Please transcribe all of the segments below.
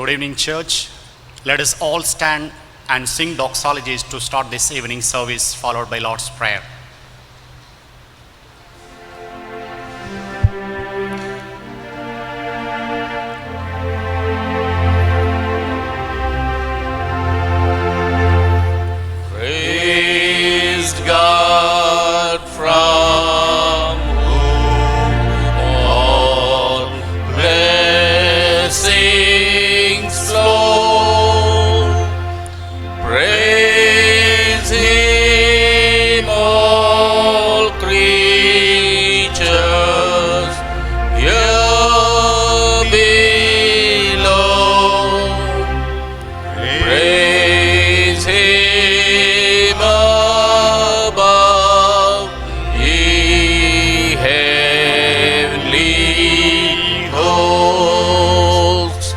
Good evening, church. Let us all stand and sing doxologies to start this evening service, followed by Lord's Prayer. Praise God from whom all blessings flow. Praise Him, all creatures here below. Praise Him above, ye heavenly hosts.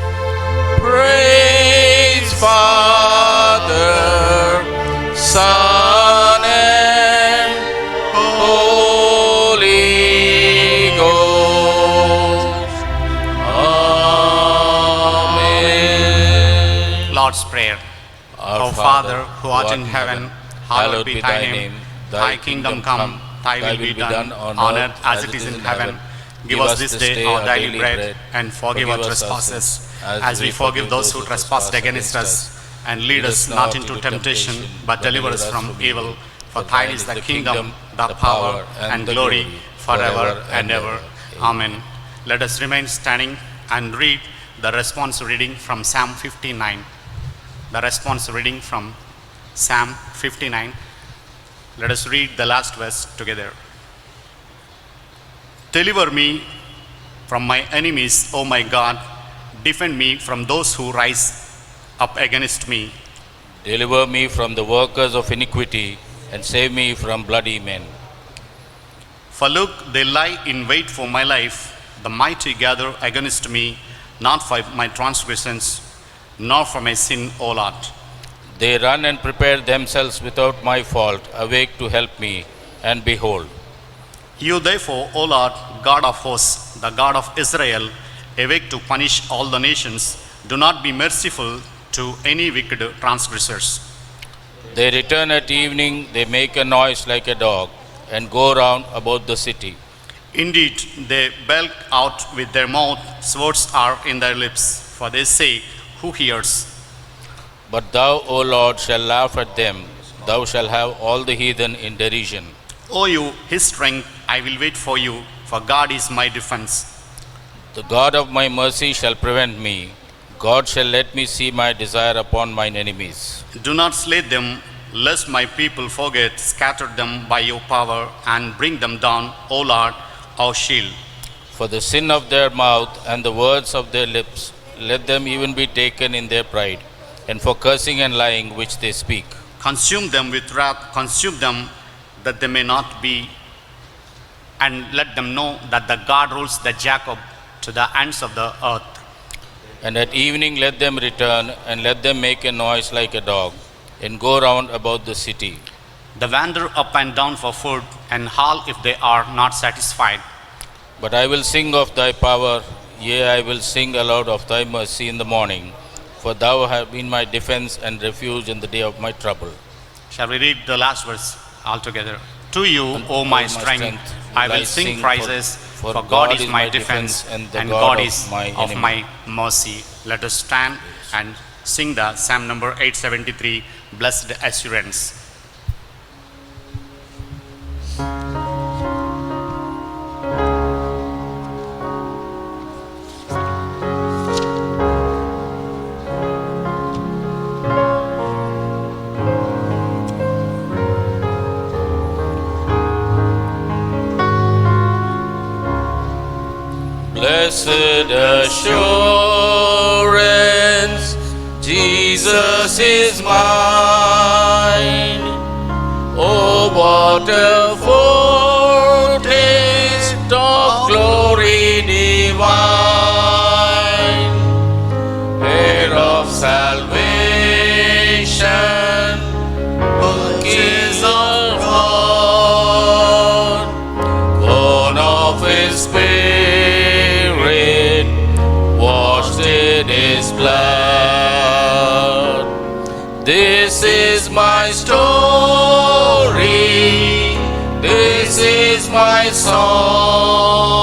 Praise Father, Son, and Holy Ghost. Amen. Lord's Prayer. Our Father, who art in heaven, hallowed be thy name. Thy kingdom come, thy will be done on earth as it is in heaven. Give us this day our daily bread, and forgive our trespasses, as we forgive those who trespass against us. And lead us not into temptation, but deliver us from evil. For thine is the kingdom, the power, and glory, forever and ever. Amen. Let us remain standing and read the response reading from Psalm 59. The response reading from Psalm 59. Let us read the last verse together. Deliver me from my enemies, O my God. Defend me from those who rise up against me. Deliver me from the workers of iniquity, and save me from bloody men. For look, they lie in wait for my life. The mighty gather against me, not for my transgressions, nor for my sin, O Lord. They run and prepare themselves without my fault, awake to help me, and behold, You therefore, O Lord, God of hosts, the God of Israel, awake to punish all the nations, do not be merciful to any wicked transgressors. they return at evening, they make a noise like a dog, and go round about the city. Indeed, they belch out with their mouth, swords are in their lips, for they say, Who hears? But thou, O Lord, shalt laugh at them, thou shalt have all the heathen in derision. O you, his strength, I will wait for you, for God is my defense. The God of my mercy shall prevent me, God shall let me see my desire upon mine enemies. Do not slay them, lest my people forget. Scatter them by your power, and bring them down, O Lord, our shield. For the sin of their mouth and the words of their lips, let them even be taken in their pride, and for cursing and lying which they speak. Consume them with wrath, consume them, that they may not be, and let them know that the God rules the Jacob to the ends of the earth. And at evening let them return, and let them make a noise like a dog, and go round about the city. They wander up and down for food, and howl if they are not satisfied. But I will sing of thy power, yea, I will sing aloud of thy mercy in the morning, for thou hast been my defense and refuge in the day of my trouble. Shall we read the last verse altogether? To you, O my strength, I will sing praises, for God is my defense, and God is of my mercy. Let us stand and sing the Psalm number 873, Blessed Assurance. Blessed assurance, Jesus is mine. Oh, what a foretaste of glory divine, heir of salvation, purchase of God, born of His Spirit, washed in His blood. song,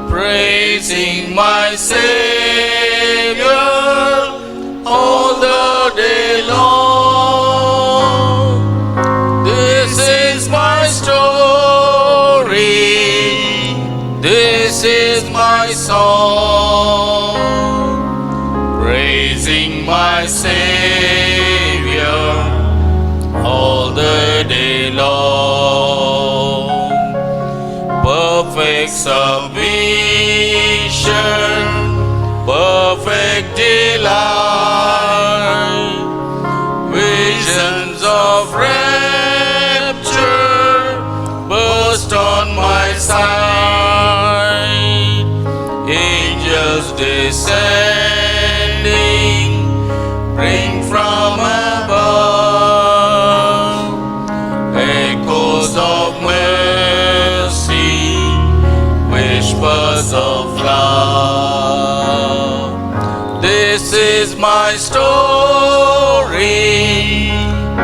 praising my Savior all the day long. This is my story, this is my song, praising my Savior all the day long. Perfect submission, perfect delight, visions of rapture burst on my sight. Angels descending bring from above echoes of mercy, whispers of love. This is my story,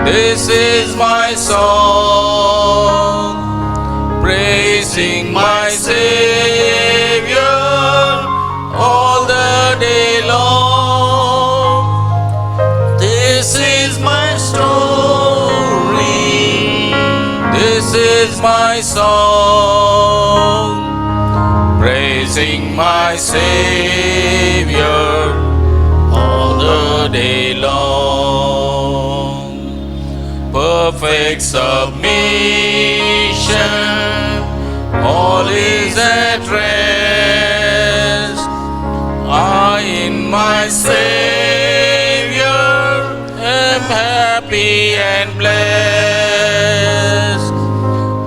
this is my song, praising my Savior all the day long. This is my story, this is my song, praising my Savior all the day long. Perfect submission, all is at rest. I in my Savior am happy and blessed,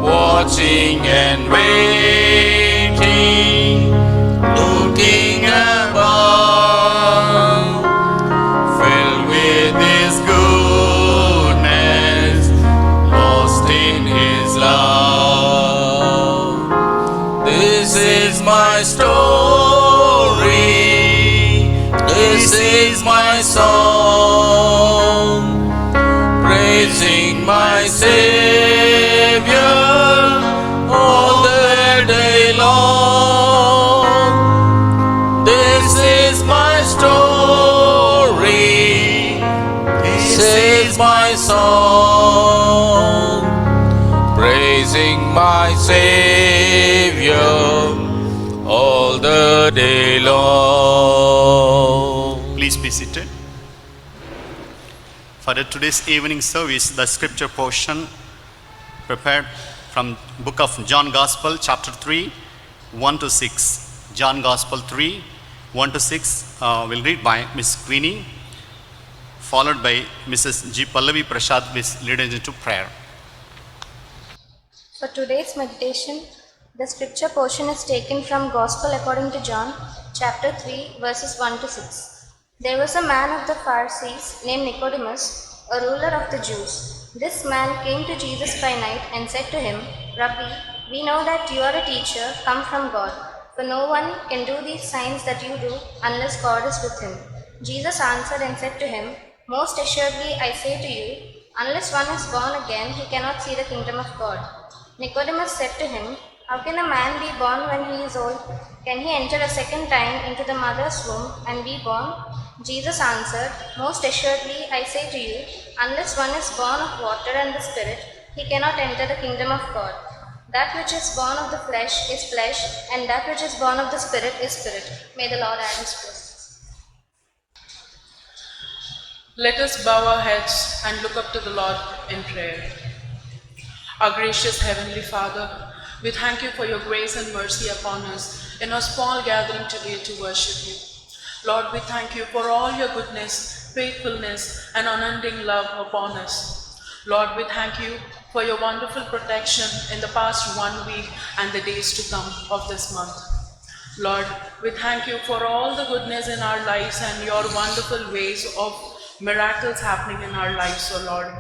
watching and waiting, looking above, filled with His goodness, lost in His love. This is my story, this is my song, praising my Savior all the day long. This is my story, this is my song, praising my Savior all the day long. Please be seated. For today's evening service, the scripture portion prepared from book of John Gospel, chapter 3, 1 to 6. John Gospel 3, 1 to 6 will read by Miss Queenie, followed by Mrs. G. Pallavi Prasad, will lead us into prayer. For today's meditation, the scripture portion is taken from Gospel according to John, chapter 3, verses 1 to 6. There was a man of the Pharisees named Nicodemus, a ruler of the Jews. This man came to Jesus by night and said to him, Rabbi, we know that you are a teacher come from God, for no one can do these signs that you do unless God is with him. Jesus answered and said to him, Most assuredly I say to you, unless one is born again, he cannot see the kingdom of God. Nicodemus said to him, How can a man be born when he is old? Can he enter a second time into the mother's womb and be born? Jesus answered, Most assuredly I say to you, unless one is born of water and the Spirit, he cannot enter the kingdom of God. That which is born of the flesh is flesh, and that which is born of the Spirit is spirit. May the Lord add His blessings. Let us bow our heads and look up to the Lord in prayer. Our gracious Heavenly Father, we thank you for your grace and mercy upon us in our small gathering today to worship you. Lord, we thank you for all your goodness, faithfulness, and unending love upon us. Lord, we thank you for your wonderful protection in the past 1 week and the days to come of this month. Lord, we thank you for all the goodness in our lives and your wonderful ways of miracles happening in our lives, oh Lord.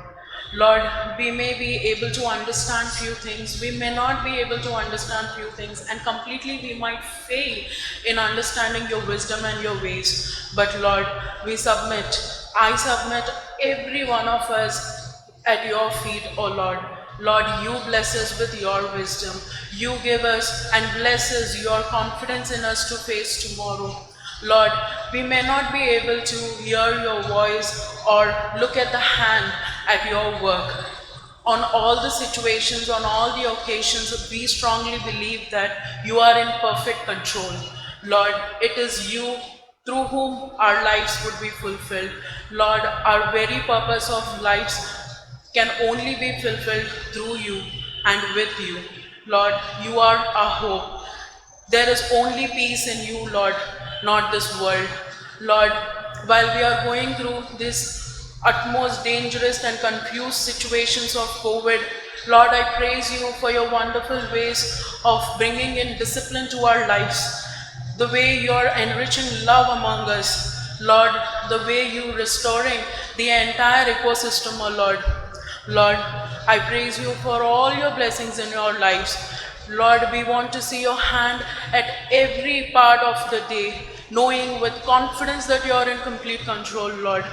Lord, we may be able to understand few things, we may not be able to understand few things, and completely we might fail in understanding your wisdom and your ways. But Lord, I submit every one of us at your feet, O Lord. Lord, you bless us with your wisdom. You give us and bless us your confidence in us to face tomorrow. Lord, we may not be able to hear your voice or look at the hand at your work. On all the situations, on all the occasions, we strongly believe that you are in perfect control. Lord, it is you through whom our lives would be fulfilled. Lord, our very purpose of lives can only be fulfilled through you and with you. Lord, you are our hope. There is only peace in you, Lord, not this world. Lord, while we are going through this utmost dangerous and confused situations of COVID, Lord, I praise you for your wonderful ways of bringing in discipline to our lives. The way you're enriching love among us, Lord, the way you restoring the entire ecosystem, oh Lord. Lord, I praise you for all your blessings in your lives. Lord, we want to see your hand at every part of the day, knowing with confidence that you are in complete control, Lord.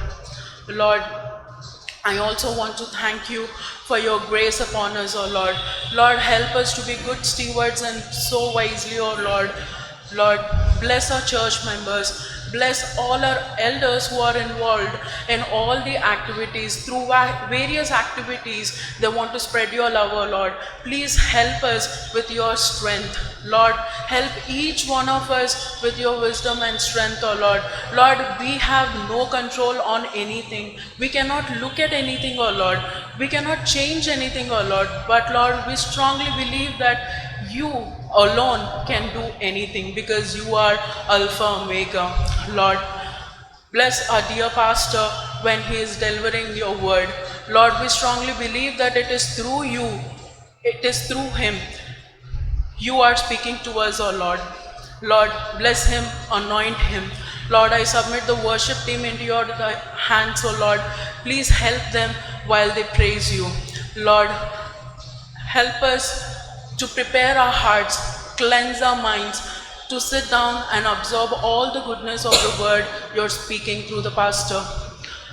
Lord, I also want to thank you for your grace upon us, O Lord. Lord, help us to be good stewards and so wisely, O Lord. Lord, bless our church members. Bless all our elders who are involved in all the activities. Through various activities, they want to spread your love, O Lord. Please help us with your strength. Lord, help each one of us with your wisdom and strength, O Lord. Lord, we have no control on anything. We cannot look at anything, O Lord. We cannot change anything, O Lord. But Lord, we strongly believe that you alone can do anything because you are Alpha Omega. Lord, bless our dear pastor when he is delivering your word. Lord, we strongly believe that it is through you, it is through him. You are speaking to us, O Lord. Lord, bless him, anoint him. Lord, I submit the worship team into your hands, O Lord. Please help them while they praise you. Lord, help us to prepare our hearts, cleanse our minds, to sit down and absorb all the goodness of the word you're speaking through the pastor.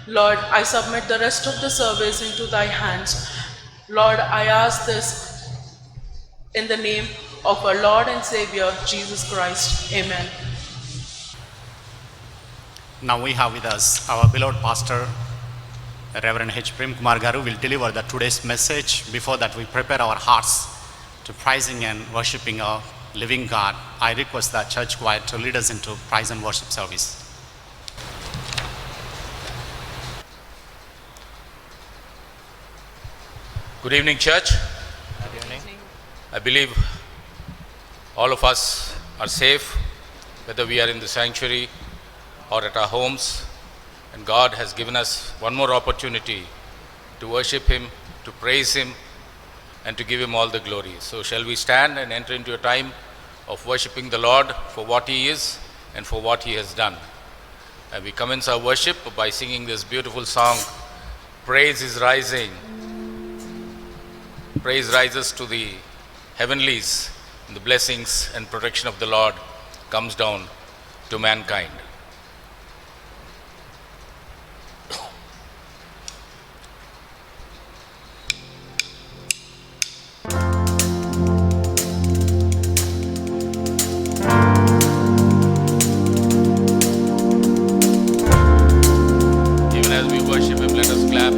Lord, I submit the rest of the service into thy hands. Lord, I ask this in the name of our Lord and Savior, Jesus Christ. Amen. Now we have with us our beloved pastor, Reverend H. Prem Kumar Garu will deliver the today's message. Before that, we prepare our hearts to praising and worshiping our living God. I request the church choir to lead us into praise and worship service. Good evening, church. Good evening. I believe all of us are safe, whether we are in the sanctuary or at our homes. And God has given us one more opportunity to worship Him, to praise Him, and to give Him all the glory. So shall we stand and enter into a time of worshiping the Lord for what He is and for what He has done. And we commence our worship by singing this beautiful song, Praise is Rising. Praise rises to the heavenlies, and the blessings and protection of the Lord comes down to mankind. Even as we worship Him, let us clap.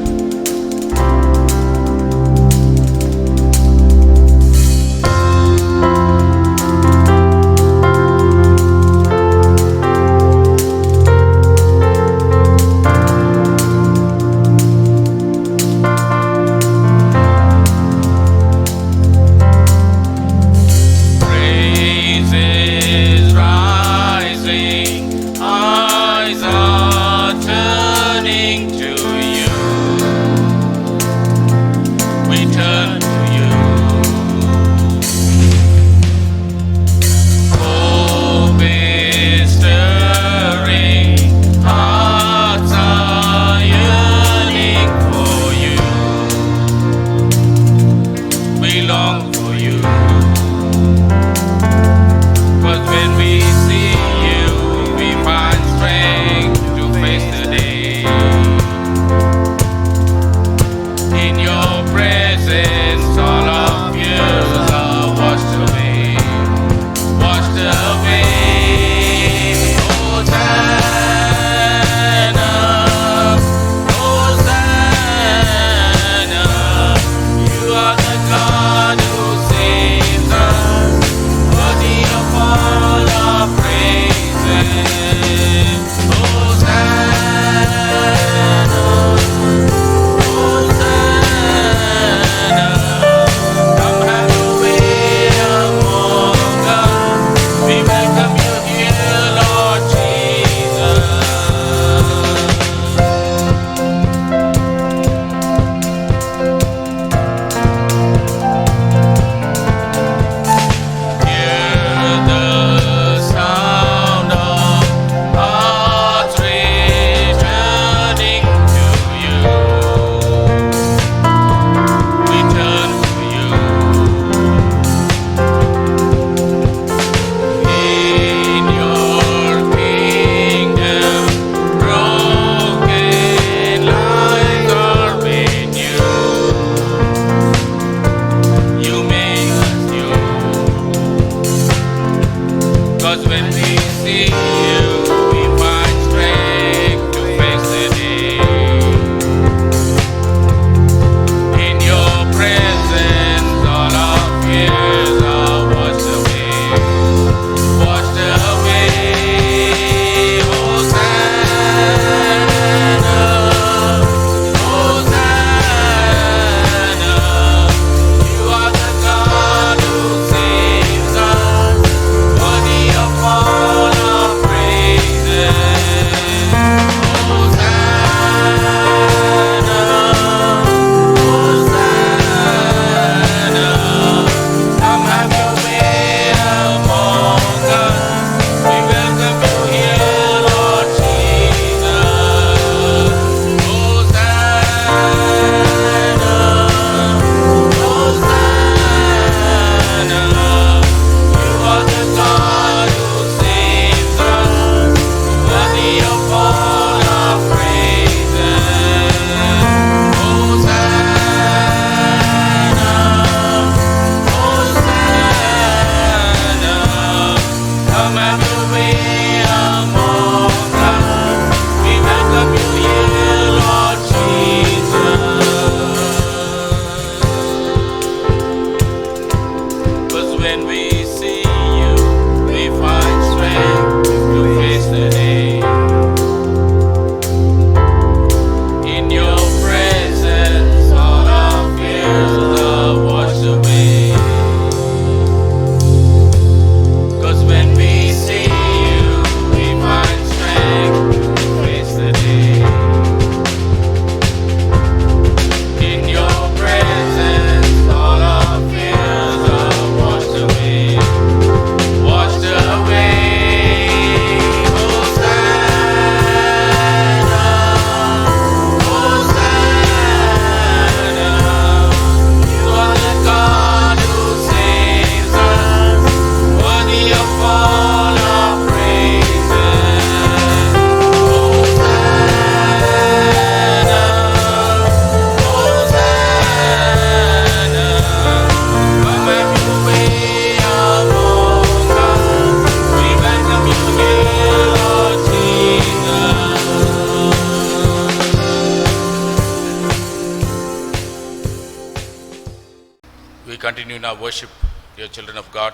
We continue in our worship, dear children of God,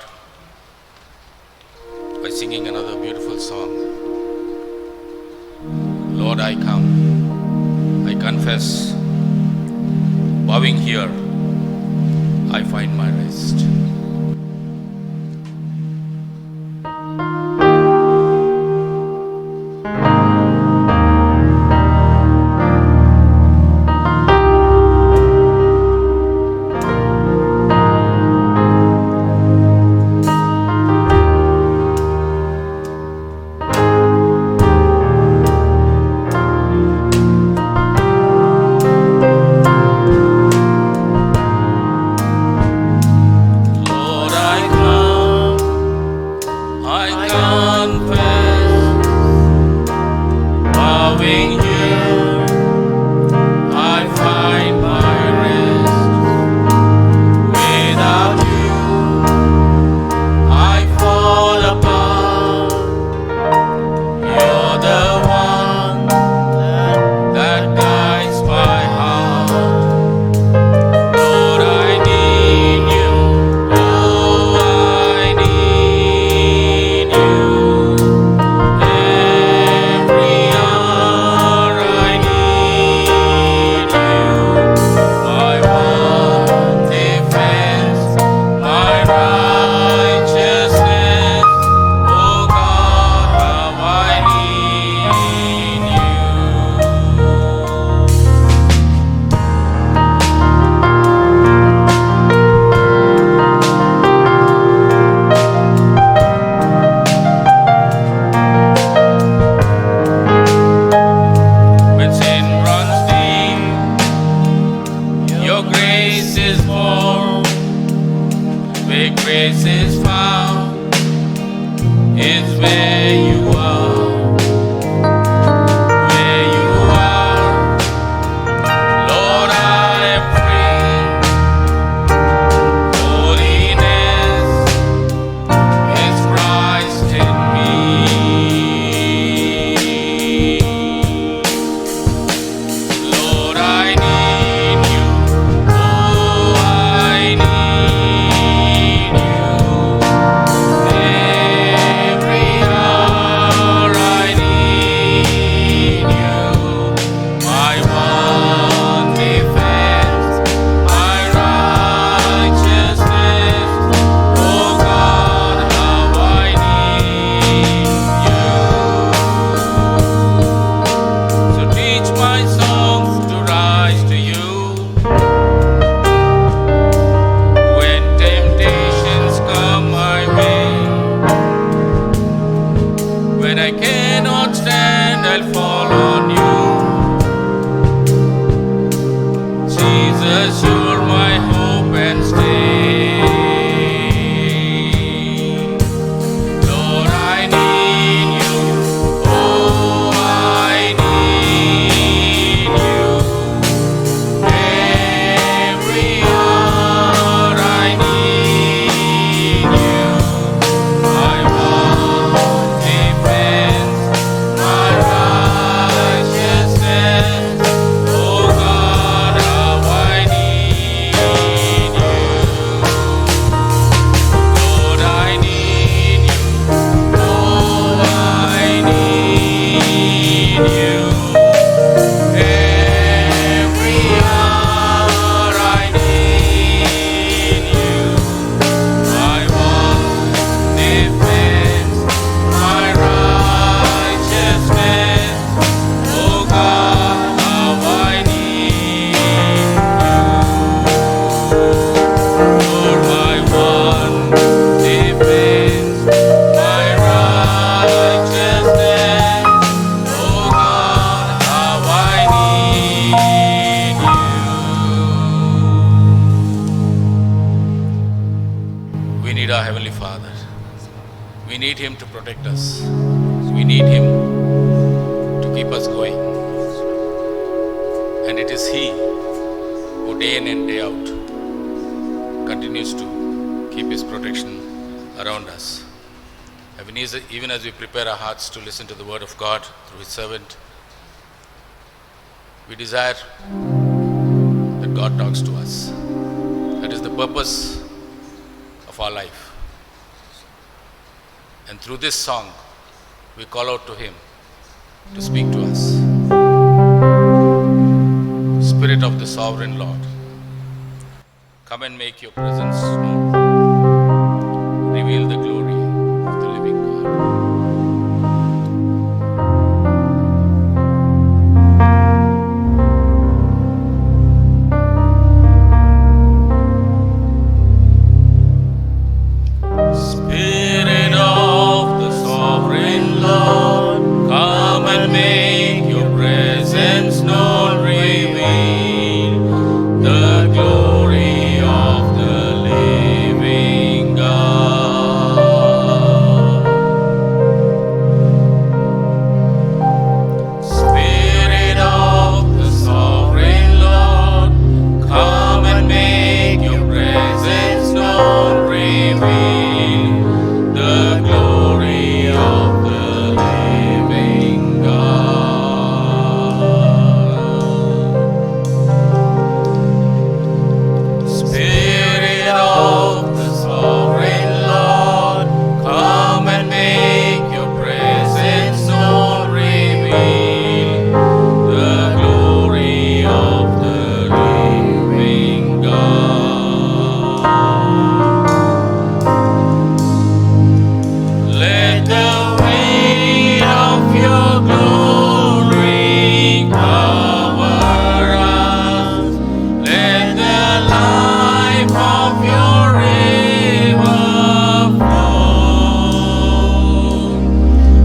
by singing another beautiful song. Lord, I come, I confess, bowing here, I find my rest. Even as we prepare our hearts to listen to the word of God through His servant, we desire that God talks to us. That is the purpose of our life. And through this song, we call out to Him to speak to us. Spirit of the Sovereign Lord, come and make your presence known. Reveal the glory of the living God. Spirit of the Sovereign Lord, come and make your presence known. Reveal the glory of the living God. Spirit of the Sovereign Lord, come and make your presence known. Reveal the glory of the living God. Spirit of the Sovereign Lord, come and make your presence known. Reveal the glory of the living God. Let the weight of your glory cover us. Let the life of your river flow.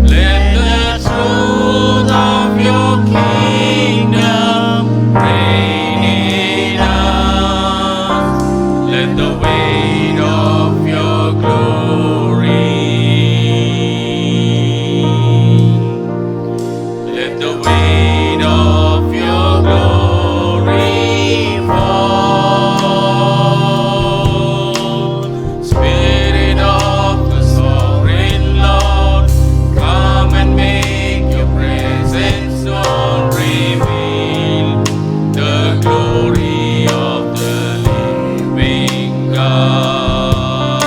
Let the truth of your kingdom reign in us. Let the weight of your glory, let the weight of your glory fall. Spirit of the Sovereign Lord, come and make your presence known. Reveal the glory of the living God.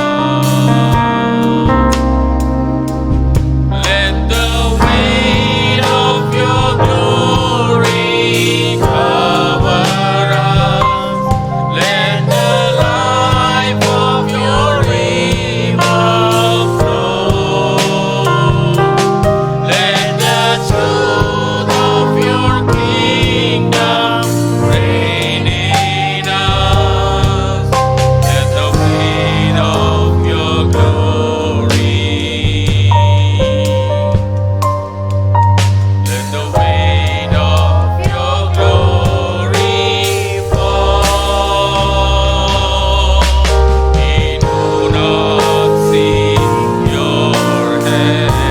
Let the weight of your glory cover us. Let the life of your river flow. Let the truth of your kingdom reign in us. Let the weight of your glory, let the weight of your glory fall. We do not see your hand,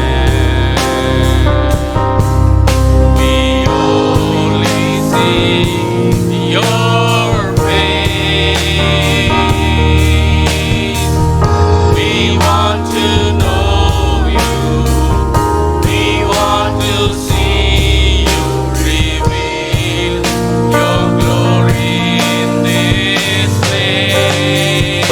we only see your face. We want to know you, we want to see you. Reveal your glory in this place.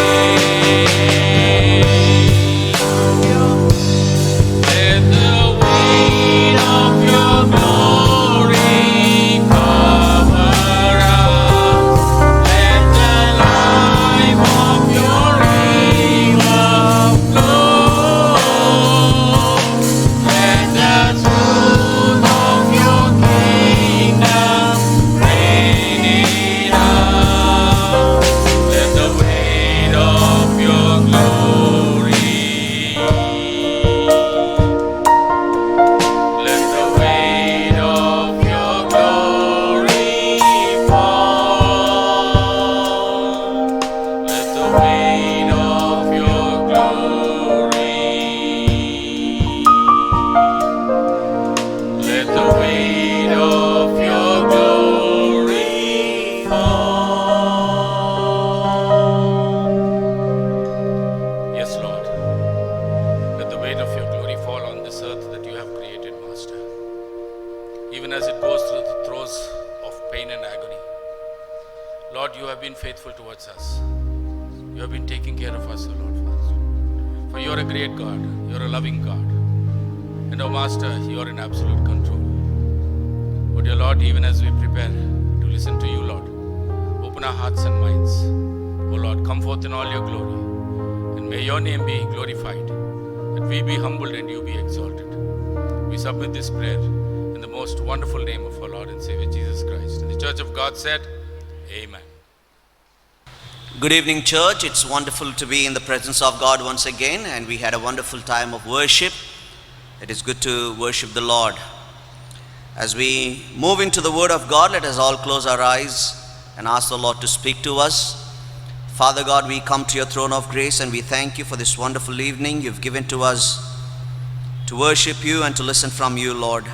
Let the weight of your glory cover us. Let the life of your river flow. Let the truth of your kingdom reign in us. Let the weight of your glory, let the weight of your glory fall. Let the weight of your glory, let the weight of your glory fall. Yes, Lord. Let the weight of your glory fall on this earth that you have created, Master. Even as it goes through the throes of pain and agony, Lord, you have been faithful towards us. You have been taking care of us, O Lord, Father. For you are a great God, you are a loving God. And, O Master, you are in absolute control. But, dear Lord, even as we prepare to listen to you, Lord, open our hearts and minds. O Lord, come forth in all your glory. And may your name be glorified, that we be humbled and you be exalted. We submit this prayer in the most wonderful name of our Lord and Savior Jesus Christ. And the Church of God said, Amen. Good evening, church. It's wonderful to be in the presence of God once again, and we had a wonderful time of worship. It is good to worship the Lord. As we move into the Word of God, let us all close our eyes and ask the Lord to speak to us. Father God, we come to your throne of grace and we thank you for this wonderful evening you've given to us to worship you and to listen from you, Lord.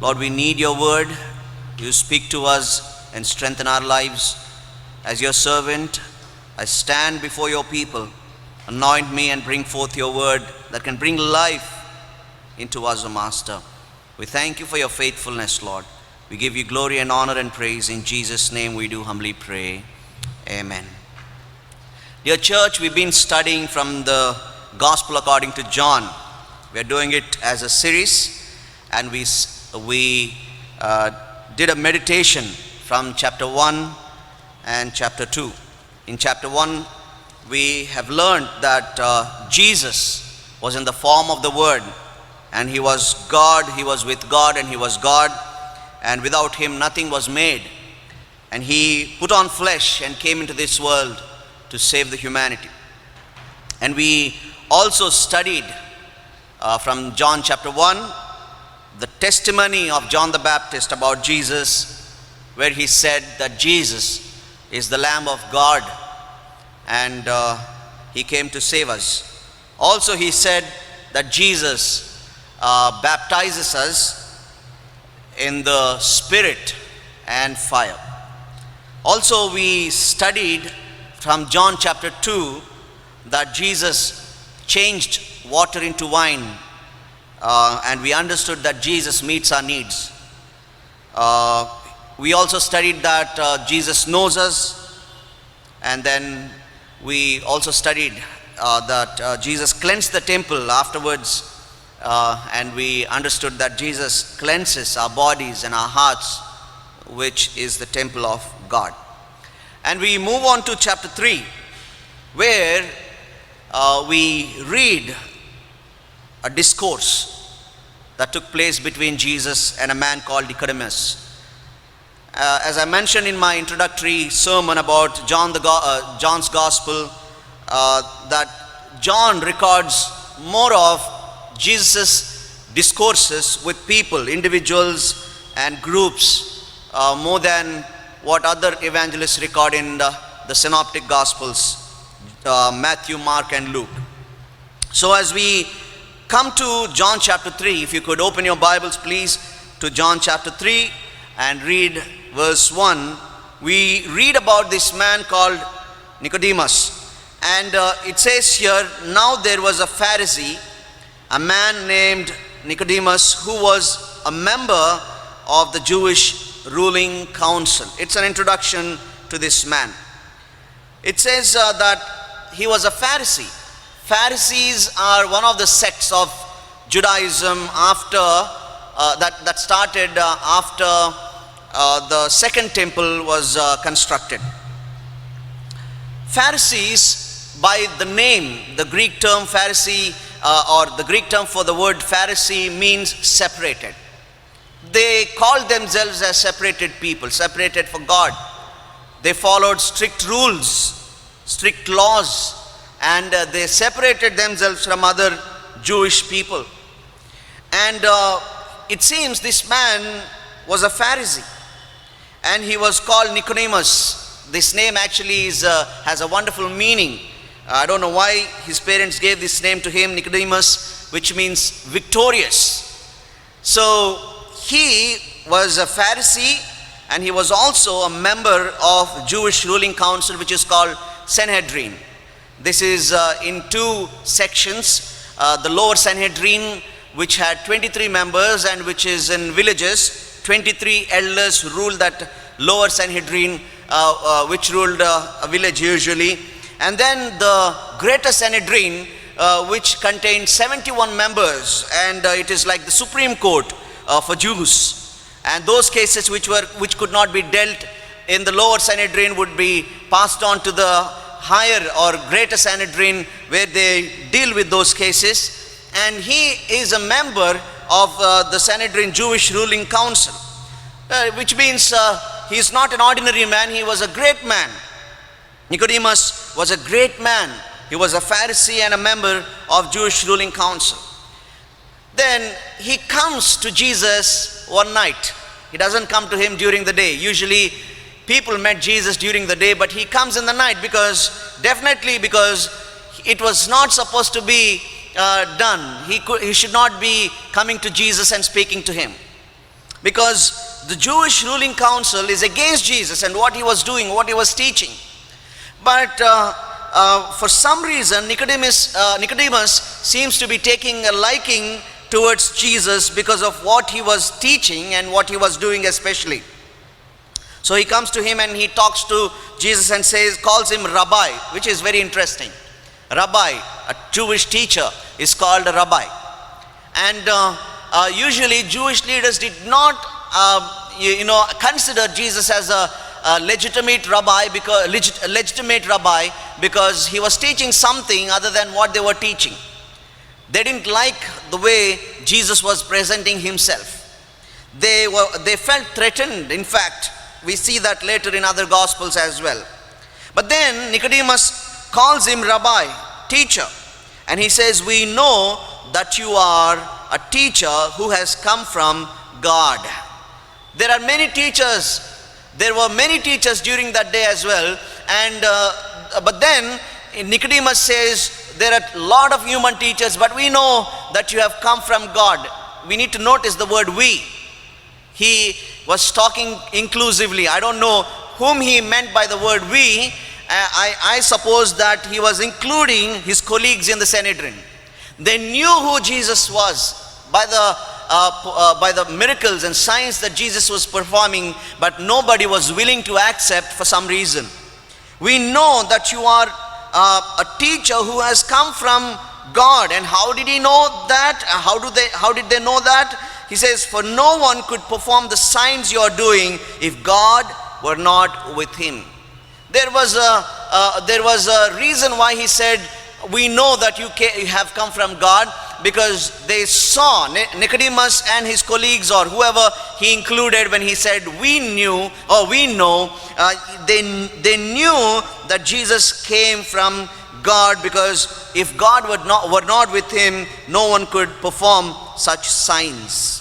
Lord, we need your word. You speak to us and strengthen our lives. As your servant, I stand before your people. Anoint me and bring forth your word that can bring life into us, O Master. We thank you for your faithfulness, Lord. We give you glory and honor and praise. In Jesus' name we do humbly pray. Amen. Dear church, we've been studying from the Gospel according to John. We are doing it as a series, and we did a meditation from chapter 1 and chapter 2. In chapter 1, we have learned that Jesus was in the form of the Word, and he was God, he was with God, and he was God, and without him nothing was made. And he put on flesh and came into this world to save the humanity. And we also studied from John chapter 1, the testimony of John the Baptist about Jesus, where he said that Jesus is the Lamb of God and he came to save us. Also he said that Jesus baptizes us in the Spirit and fire. Also we studied from John chapter 2 that Jesus changed water into wine, and we understood that Jesus meets our needs. We also studied that Jesus knows us, and then we also studied that Jesus cleansed the temple afterwards, and we understood that Jesus cleanses our bodies and our hearts, which is the temple of God. And we move on to chapter 3, where we read a discourse that took place between Jesus and a man called Nicodemus. As I mentioned in my introductory sermon about John's Gospel, that John records more of Jesus' discourses with people, individuals and groups, more than what other evangelists record in the synoptic Gospels, Matthew, Mark and Luke. So as we come to John chapter 3, if you could open your Bibles please to John chapter 3 and read verse 1, we read about this man called Nicodemus. And it says here, now there was a Pharisee, a man named Nicodemus, who was a member of the Jewish ruling council. It's an introduction to this man. It says that he was a Pharisee. Pharisees are one of the sects of Judaism after that started after the second temple was constructed. Pharisees, by the name, the Greek term Pharisee or the Greek term for the word Pharisee means separated. They called themselves as separated people, separated for God. They followed strict rules, strict laws, and they separated themselves from other Jewish people. And it seems this man was a Pharisee, and he was called Nicodemus. This name actually has a wonderful meaning. I don't know why his parents gave this name to him, Nicodemus, which means victorious. So he was a Pharisee, and he was also a member of Jewish ruling council, which is called Sanhedrin. This is in two sections. The lower Sanhedrin, which had 23 members and which is in villages. 23 elders ruled that lower Sanhedrin, which ruled a village usually. and then the Greater Sanhedrin, which contained 71 members, and it is like the Supreme Court for Jews. And those cases which could not be dealt in the lower Sanhedrin would be passed on to the higher or Greater Sanhedrin, where they deal with those cases. And he is a member of the Sanhedrin Jewish ruling council, which means he is not an ordinary man, he was a great man. Nicodemus was a great man. He was a Pharisee and a member of Jewish ruling council. Then he comes to Jesus one night. He doesn't come to him during the day. Usually people met Jesus during the day, but he comes in the night because it was not supposed to be done. He should not be coming to Jesus and speaking to him, because the Jewish ruling council is against Jesus and what he was doing, what he was teaching. But for some reason, Nicodemus seems to be taking a liking towards Jesus because of what he was teaching and what he was doing especially. So he comes to him and he talks to Jesus and calls him Rabbi, which is very interesting. Rabbi, a Jewish teacher, is called a rabbi. And usually Jewish leaders did not consider Jesus as a legitimate rabbi because he was teaching something other than what they were teaching. They didn't like the way Jesus was presenting himself. They felt threatened. In fact, we see that later in other gospels as well. But then Nicodemus calls him Rabbi, teacher, and he says, "We know that you are a teacher who has come from God." There are many teachers. There were many teachers during that day as well. But then Nicodemus says, there are a lot of human teachers, but we know that you have come from God. We need to notice the word "we." He was talking inclusively. I don't know whom he meant by the word "we." I suppose that he was including his colleagues in the Sanhedrin. They knew who Jesus was by the miracles and signs that Jesus was performing, but nobody was willing to accept for some reason. "We know that you are a teacher who has come from God." And how did he know that? How did they know that? He says, "For no one could perform the signs you are doing if God were not with him." There was a reason why he said, "We know that you have come from God," because they saw Nicodemus and his colleagues, or whoever he included, when he said "we knew" or "we know," they knew that Jesus came from God, because if God were not with him, no one could perform such signs.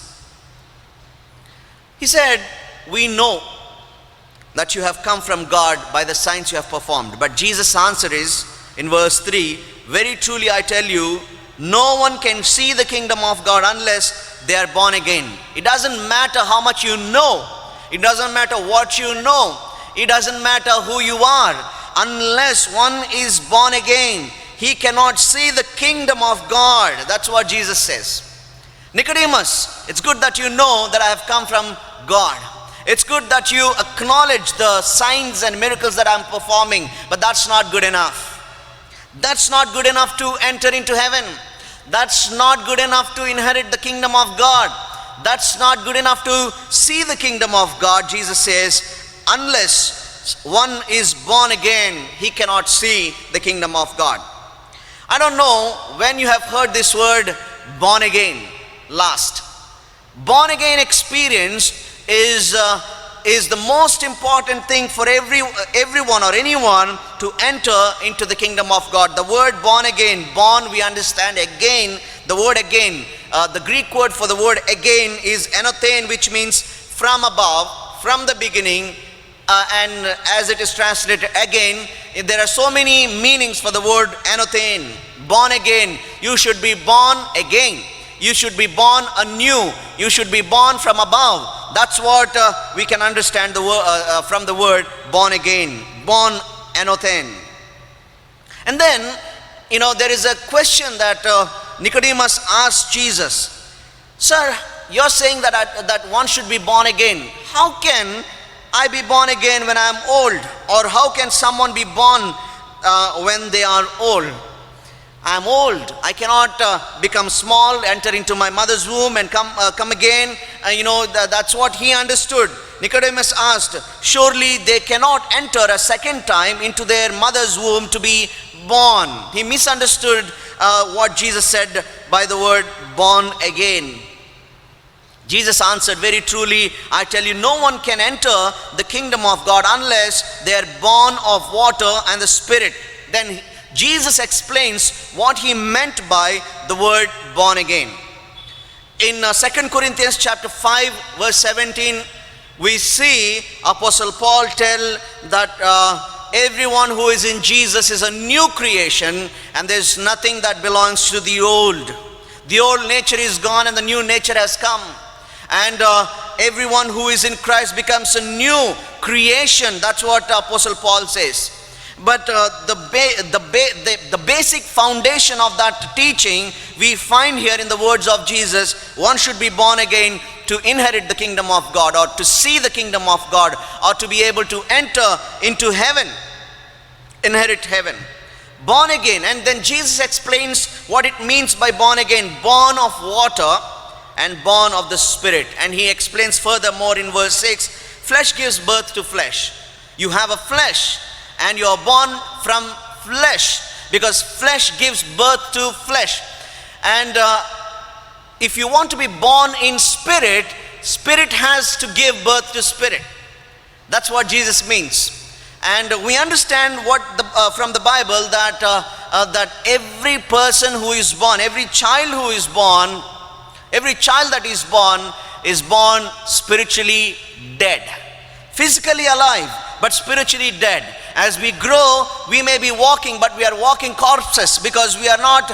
He said, "We know that you have come from God by the signs you have performed." But Jesus' answer is in verse 3, "Very truly I tell you, no one can see the kingdom of God unless they are born again." It doesn't matter how much you know. It doesn't matter what you know. It doesn't matter who you are. Unless one is born again, he cannot see the kingdom of God. That's what Jesus says. "Nicodemus, it's good that you know that I have come from God. It's good that you acknowledge the signs and miracles that I'm performing, but that's not good enough. That's not good enough to enter into heaven. That's not good enough to inherit the kingdom of God. That's not good enough to see the kingdom of God." Jesus says, unless one is born again, he cannot see the kingdom of God. I don't know when you have heard this word "born again" last. Born again experience is the most important thing for everyone or anyone to enter into the kingdom of God. The word "born again," born we understand, again, the word "again," the Greek word for the word "again" is enothein, which means from above, from the beginning, and as it is translated "again," there are so many meanings for the word enothein. Born again, you should be born again. You should be born anew. You should be born from above. That's what we can understand from the word "born again," born enothein. And then, there is a question that Nicodemus asked Jesus. "Sir, you're saying that one should be born again. How can I be born again when I am old? Or how can someone be born when they are old. I am old. I cannot become small, enter into my mother's womb and come again. That's what he understood. Nicodemus asked, surely they cannot enter a second time into their mother's womb to be born. He misunderstood what Jesus said by the word born again. Jesus answered, very truly, I tell you, no one can enter the kingdom of God unless they are born of water and the Spirit. Then Jesus explains what he meant by the word born again. In 2 Corinthians chapter 5 verse 17, we see Apostle Paul tell that everyone who is in Jesus is a new creation, and there is nothing that belongs to the old. The old nature is gone and the new nature has come. And everyone who is in Christ becomes a new creation. That's what Apostle Paul says. But the basic foundation of that teaching we find here in the words of Jesus. One should be born again to inherit the kingdom of God, or to see the kingdom of God, or to be able to enter into heaven, inherit heaven. Born again, and then Jesus explains what it means by born again. Born of water and born of the Spirit. And he explains furthermore in verse 6, flesh gives birth to flesh. You have a flesh, and you are born from flesh, because flesh gives birth to flesh. And if you want to be born in spirit, spirit has to give birth to spirit. That's what Jesus means. And we understand from the Bible that every person who is born, every child that is born spiritually dead. Physically alive, but spiritually dead. As we grow, we may be walking, but we are walking corpses, because we are not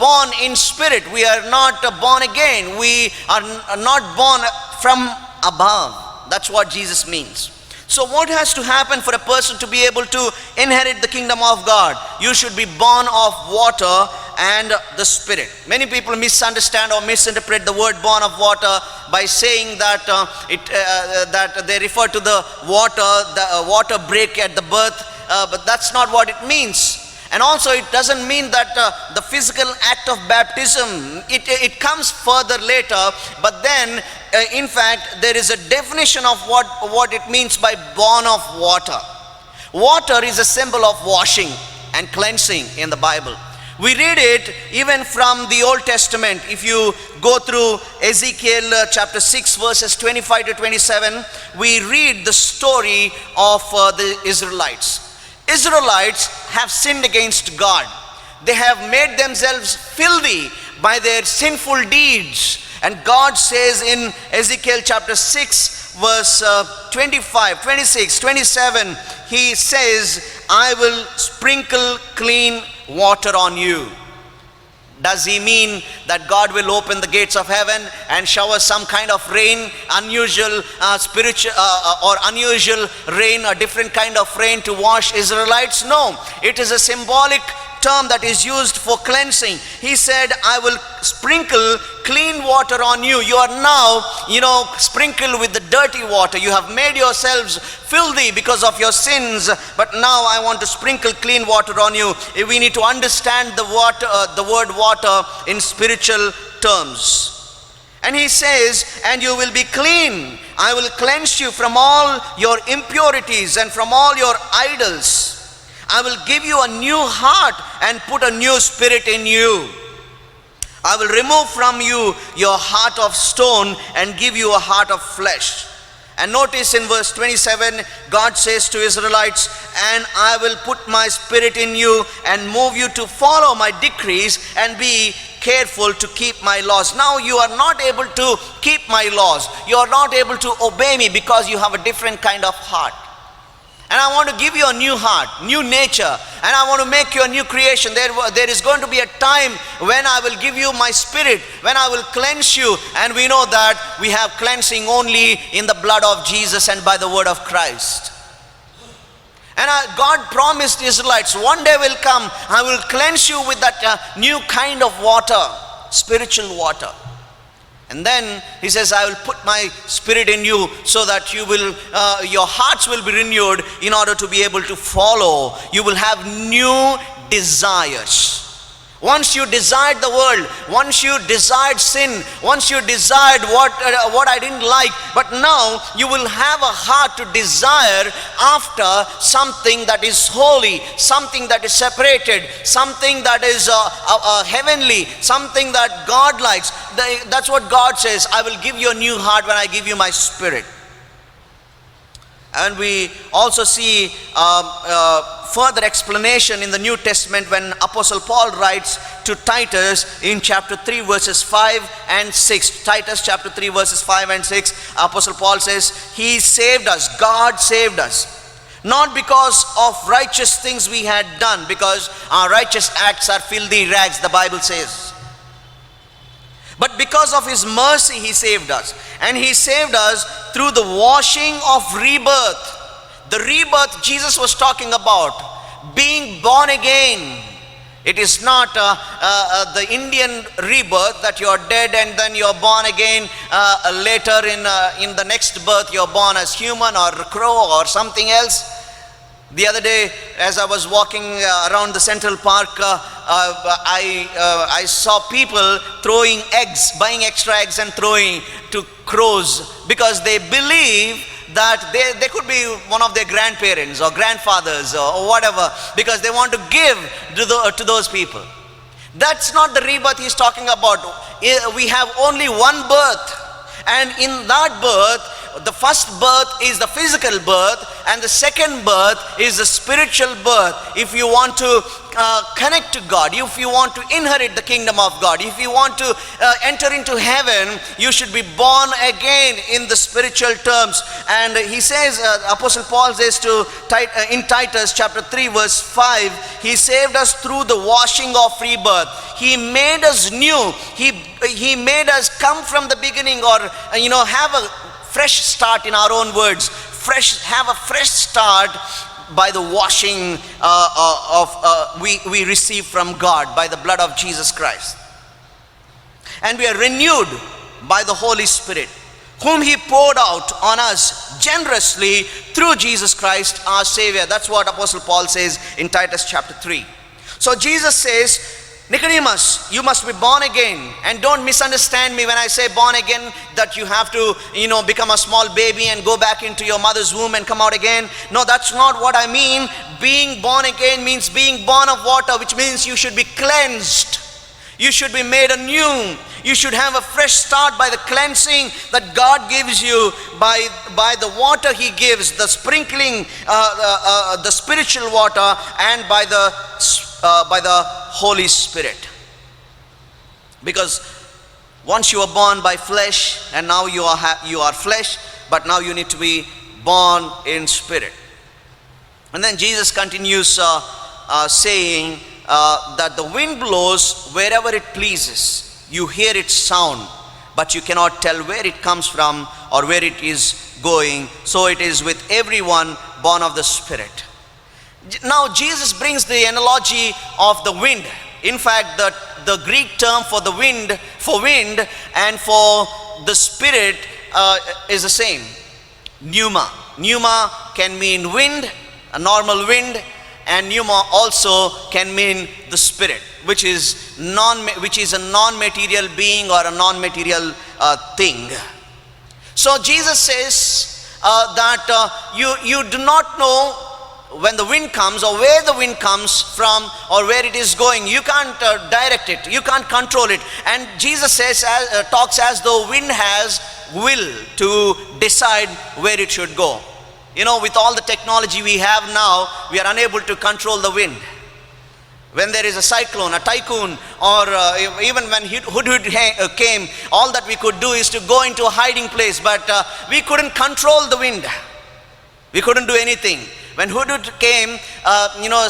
born in spirit. We are not born again. We are not born from above. That's what Jesus means. So what has to happen for a person to be able to inherit the kingdom of God? You should be born of water and the Spirit. Many people misunderstand or misinterpret the word born of water by saying that that they refer to the water break at the birth, but that's not what it means. And also it doesn't mean that the physical act of baptism, it comes further later, but then in fact there is a definition of what it means by born of water. Water is a symbol of washing and cleansing in the Bible. We read it even from the Old Testament. If you go through Ezekiel chapter 6 verses 25 to 27, we read the story of the Israelites. Israelites have sinned against God. They have made themselves filthy by their sinful deeds. And God says in Ezekiel chapter 6 verse 25, 26, 27, he says, I will sprinkle clean water on you. Does he mean that God will open the gates of heaven and shower some kind of rain, unusual spiritual or unusual rain, a different kind of rain to wash Israelites? No, it is a symbolic term that is used for cleansing. He said, I will sprinkle clean water on you. You are now, sprinkled with the dirty water. You have made yourselves filthy because of your sins, but now I want to sprinkle clean water on you. We need to understand the word water in spiritual terms. And he says, and you will be clean. I will cleanse you from all your impurities and from all your idols. I will give you a new heart and put a new spirit in you. I will remove from you your heart of stone and give you a heart of flesh. And notice in verse 27, God says to Israelites, and I will put my spirit in you and move you to follow my decrees and be careful to keep my laws. Now you are not able to keep my laws. You are not able to obey me because you have a different kind of heart. And I want to give you a new heart, new nature, and I want to make you a new creation. There is going to be a time when I will give you my spirit, when I will cleanse you. And we know that we have cleansing only in the blood of Jesus and by the word of Christ. And God promised the Israelites, one day will come, I will cleanse you with that new kind of water, spiritual water. And then he says, I will put my spirit in you so that you will, your hearts will be renewed in order to be able to follow. You will have new desires. Once you desired the world, once you desired sin, once you desired what I didn't like, but now you will have a heart to desire after something that is holy, something that is separated, something that is heavenly, something that God likes. That's what God says. I will give you a new heart when I give you my spirit. And we also see further explanation in the New Testament when Apostle Paul writes to Titus in chapter 3 verses 5 and 6. Titus chapter 3 verses 5 and 6. Apostle Paul says, He saved us, God saved us, not because of righteous things we had done, because our righteous acts are filthy rags, the Bible says. But because of His mercy He saved us. And He saved us through the washing of rebirth. The rebirth Jesus was talking about, being born again. It is not the Indian rebirth that you are dead and then you are born again later in the next birth you are born as human or crow or something else. The other day, as I was walking around the Central Park, I saw people throwing eggs, buying extra eggs and throwing to crows because they believe that they could be one of their grandparents or grandfathers or whatever, because they want to give to those people. That's not the rebirth he's talking about. We have only one birth, and in that birth, the first birth is the physical birth and the second birth is the spiritual birth. If you want to connect to God, if you want to inherit the kingdom of God, if you want to enter into heaven, you should be born again in the spiritual terms. And he says, Apostle Paul says in Titus chapter 3 verse 5, He saved us through the washing of rebirth. He made us new. He made us come from the beginning, or have a fresh start, in our own words, have a fresh start by the washing we receive from God by the blood of Jesus Christ. And we are renewed by the Holy Spirit, whom He poured out on us generously through Jesus Christ our Savior. That's what Apostle Paul says in Titus chapter 3. So Jesus says, Nicodemus, you must be born again. And don't misunderstand me when I say born again, that you have to, become a small baby and go back into your mother's womb and come out again. No, that's not what I mean. Being born again means being born of water, which means you should be cleansed. You should be made anew. You should have a fresh start by the cleansing that God gives you, by the water He gives, the sprinkling, the spiritual water, and by the Holy Spirit. Because once you are born by flesh, and now you are flesh, but now you need to be born in spirit. And then Jesus continues saying that the wind blows wherever it pleases. You hear its sound, but you cannot tell where it comes from or where it is going. So it is with everyone born of the Spirit. Now Jesus brings the analogy of the wind. In fact, the Greek term for the wind, and for the Spirit is the same. Pneuma. Pneuma can mean wind, a normal wind, and pneuma also can mean the Spirit, which is a non-material being or a non-material thing. So Jesus says that you do not know when the wind comes or where the wind comes from or where it is going. You can't direct it, you can't control it. And Jesus says, talks as though wind has will to decide where it should go. With all the technology we have now, we are unable to control the wind. When there is a cyclone, a typhoon, or even when Hudhud came, all that we could do is to go into a hiding place, but we couldn't control the wind. We couldn't do anything. When Hudhud came,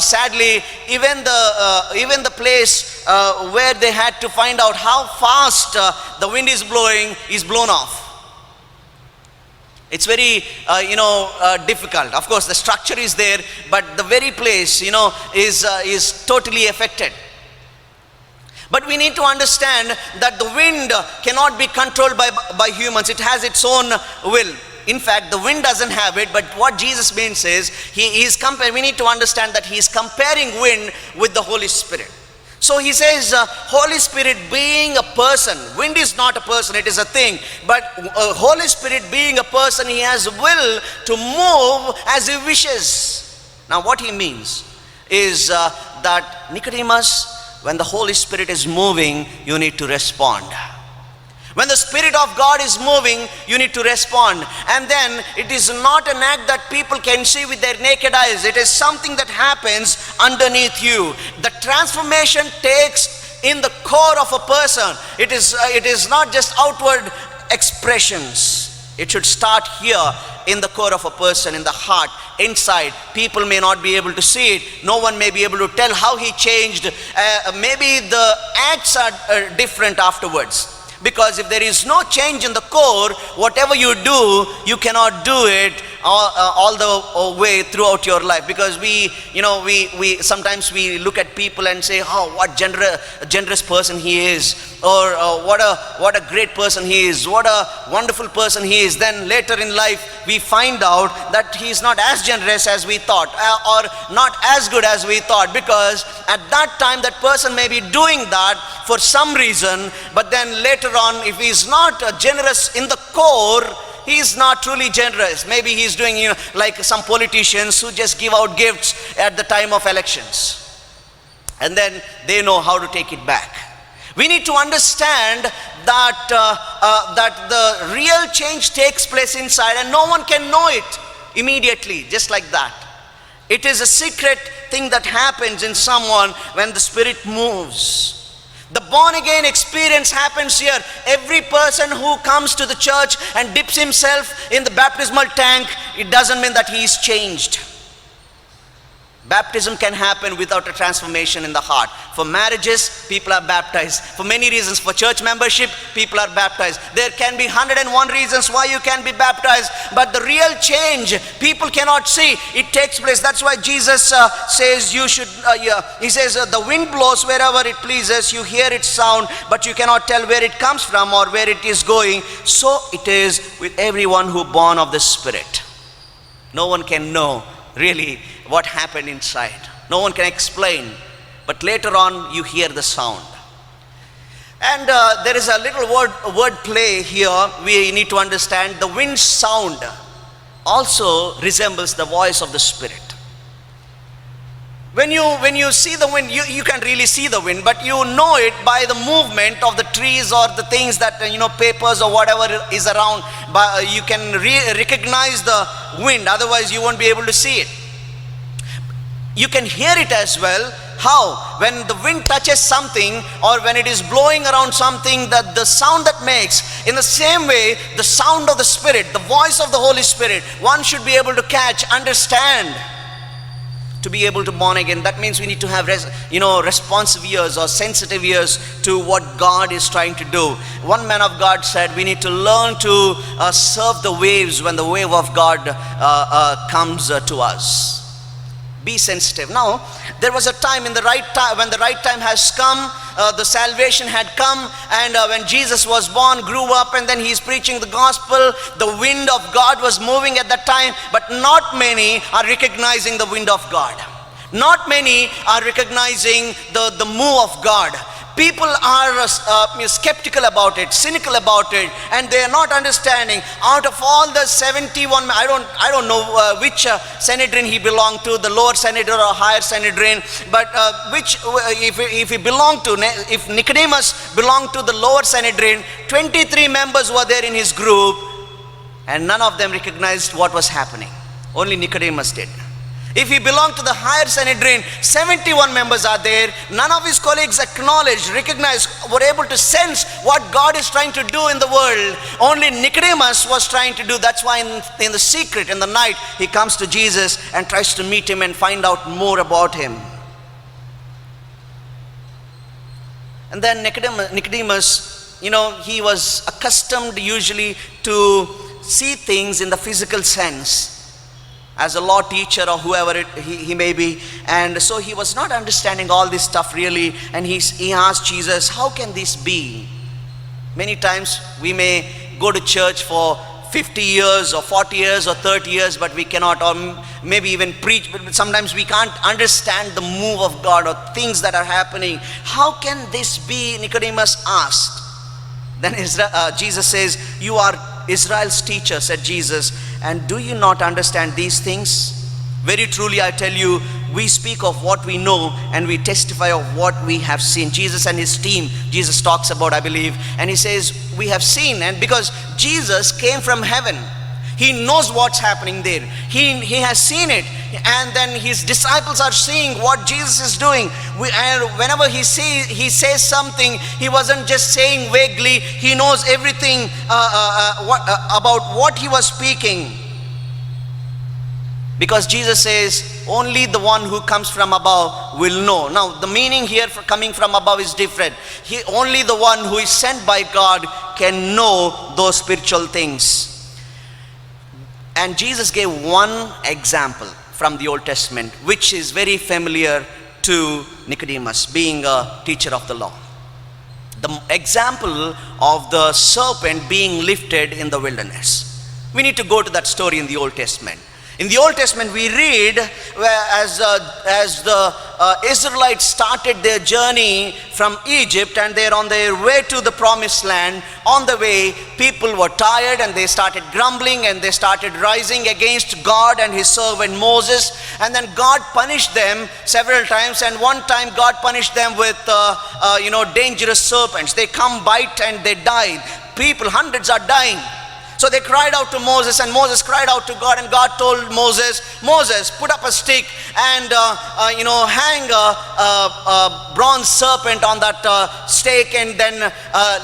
sadly, even the place where they had to find out how fast the wind is blowing is blown off. It's very, difficult. Of course, the structure is there, but the very place, is totally affected. But we need to understand that the wind cannot be controlled by humans. It has its own will. In fact, the wind doesn't have it, but what Jesus means is, we need to understand that he is comparing wind with the Holy Spirit. So he says, Holy Spirit being a person, wind is not a person, it is a thing, but Holy Spirit being a person, he has will to move as he wishes. Now what he means is that Nicodemus, when the Holy Spirit is moving, you need to respond. When the Spirit of God is moving, you need to respond. And then it is not an act that people can see with their naked eyes. It is something that happens underneath you. The transformation takes in the core of a person. It is not just outward expressions. It should start here in the core of a person, in the heart, inside. People may not be able to see it. No one may be able to tell how he changed. Maybe the acts are different afterwards. Because if there is no change in the core, whatever you do, you cannot do it all the way throughout your life. Because we sometimes we look at people and say, oh, what generous person he is, or what a great person he is, what a wonderful person he is. Then later in life, we find out that he is not as generous as we thought, or not as good as we thought. Because at that time, that person may be doing that for some reason, but then later on, if he is not generous in the core, he is not truly generous. Maybe he is doing, like some politicians who just give out gifts at the time of elections, and then they know how to take it back. We need to understand that the real change takes place inside, and no one can know it immediately, just like that. It is a secret thing that happens in someone when the Spirit moves. The born again experience happens here. Every person who comes to the church and dips himself in the baptismal tank, it doesn't mean that he is changed. Baptism can happen without a transformation in the heart. For marriages, people are baptized. For many reasons. For church membership, people are baptized. There can be 101 reasons why you can be baptized. But the real change, people cannot see. It takes place. That's why Jesus says you should, he says the wind blows wherever it pleases. You hear its sound, but you cannot tell where it comes from or where it is going. So it is with everyone who born of the Spirit. No one can know really what happened inside. No one can explain, but later on you hear the sound. And there is a little word play here. We need to understand the wind sound also resembles the voice of the Spirit. When you see the wind, you can really see the wind, but you know it by the movement of the trees or the things that, papers or whatever is around. But you can recognize the wind, otherwise you won't be able to see it. You can hear it as well. How? When the wind touches something, or when it is blowing around something, that the sound that makes, in the same way, the sound of the Spirit, the voice of the Holy Spirit, one should be able to catch, understand, to be able to born again. That means we need to have responsive ears or sensitive ears to what God is trying to do. One man of God said we need to learn to surf the waves when the wave of God comes to us. Be sensitive. Now, there was a time when the right time has come, the salvation had come, and when Jesus was born, grew up, and then he's preaching the gospel, the wind of God was moving at that time, but not many are recognizing the wind of God. Not many are recognizing the move of God. People are skeptical about it, cynical about it, and they are not understanding. Out of all the 71, I don't know which Sanhedrin he belonged to, the lower Sanhedrin or higher Sanhedrin, but if Nicodemus belonged to the lower Sanhedrin, 23 members were there in his group, and none of them recognized what was happening. Only Nicodemus did. If he belonged to the higher Sanhedrin, 71 members are there. None of his colleagues acknowledged, recognized, were able to sense what God is trying to do in the world. Only Nicodemus was trying to do. That's why in the secret, in the night, he comes to Jesus and tries to meet him and find out more about him. And then Nicodemus, he was accustomed usually to see things in the physical sense. as a law teacher or whoever he may be. And so he was not understanding all this stuff really. And he asked Jesus, how can this be? Many times we may go to church for 50 years or 40 years or 30 years, but we cannot, or maybe even preach, but sometimes we can't understand the move of God or things that are happening. How can this be? Nicodemus asked. Then Jesus says, you are Israel's teacher, said Jesus, and do you not understand these things? Very truly I tell you, we speak of what we know and we testify of what we have seen. Jesus and his team, Jesus talks about, I believe, and he says, we have seen. And because Jesus came from heaven, he knows what's happening there. He has seen it. And then his disciples are seeing what Jesus is doing. And whenever he says something, he wasn't just saying vaguely. He knows everything about what he was speaking. Because Jesus says, only the one who comes from above will know. Now, the meaning here for coming from above is different. Only the one who is sent by God can know those spiritual things. And Jesus gave one example from the Old Testament, which is very familiar to Nicodemus, being a teacher of the law. The example of the serpent being lifted in the wilderness. We need to go to that story in the Old Testament. In the Old Testament, we read as the Israelites started their journey from Egypt and they're on their way to the promised land. On the way, people were tired and they started grumbling and they started rising against God and his servant Moses. And then God punished them several times. And one time God punished them with dangerous serpents. They come, bite, and they die. People, hundreds are dying. So they cried out to Moses, and Moses cried out to God, and God told Moses, put up a stick and hang a bronze serpent on that stake, and then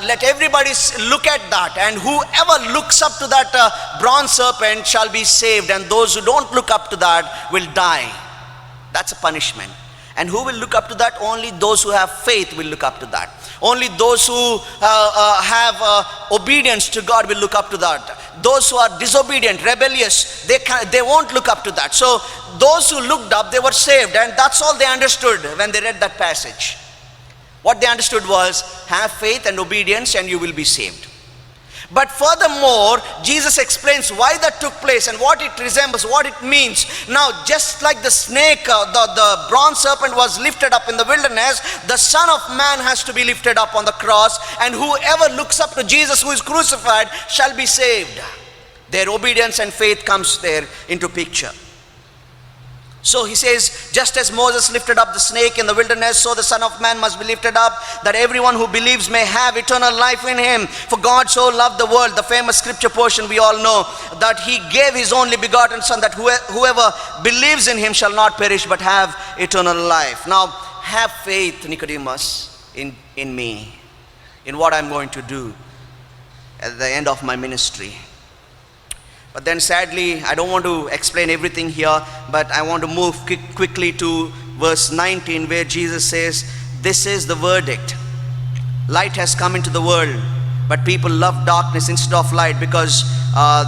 let everybody look at that, and whoever looks up to that bronze serpent shall be saved, and those who don't look up to that will die. That's a punishment. And who will look up to that? Only those who have faith will look up to that. Only those who have obedience to God will look up to that. Those who are disobedient, rebellious, they won't look up to that. So those who looked up, they were saved, and that's all they understood when they read that passage. What they understood was, have faith and obedience and you will be saved. But furthermore, Jesus explains why that took place and what it resembles, what it means. Now, just like the snake, the bronze serpent was lifted up in the wilderness, the Son of Man has to be lifted up on the cross, and whoever looks up to Jesus who is crucified shall be saved. Their obedience and faith comes there into picture. So he says, just as Moses lifted up the snake in the wilderness, so the Son of Man must be lifted up, that everyone who believes may have eternal life in him. For God so loved the world, the famous scripture portion we all know, that he gave his only begotten Son, that whoever believes in him shall not perish but have eternal life. Now, have faith, Nicodemus, in me, in what I'm going to do at the end of my ministry. But then sadly, I don't want to explain everything here, but I want to move quickly to verse 19, where Jesus says, this is the verdict. Light has come into the world, but people love darkness instead of light because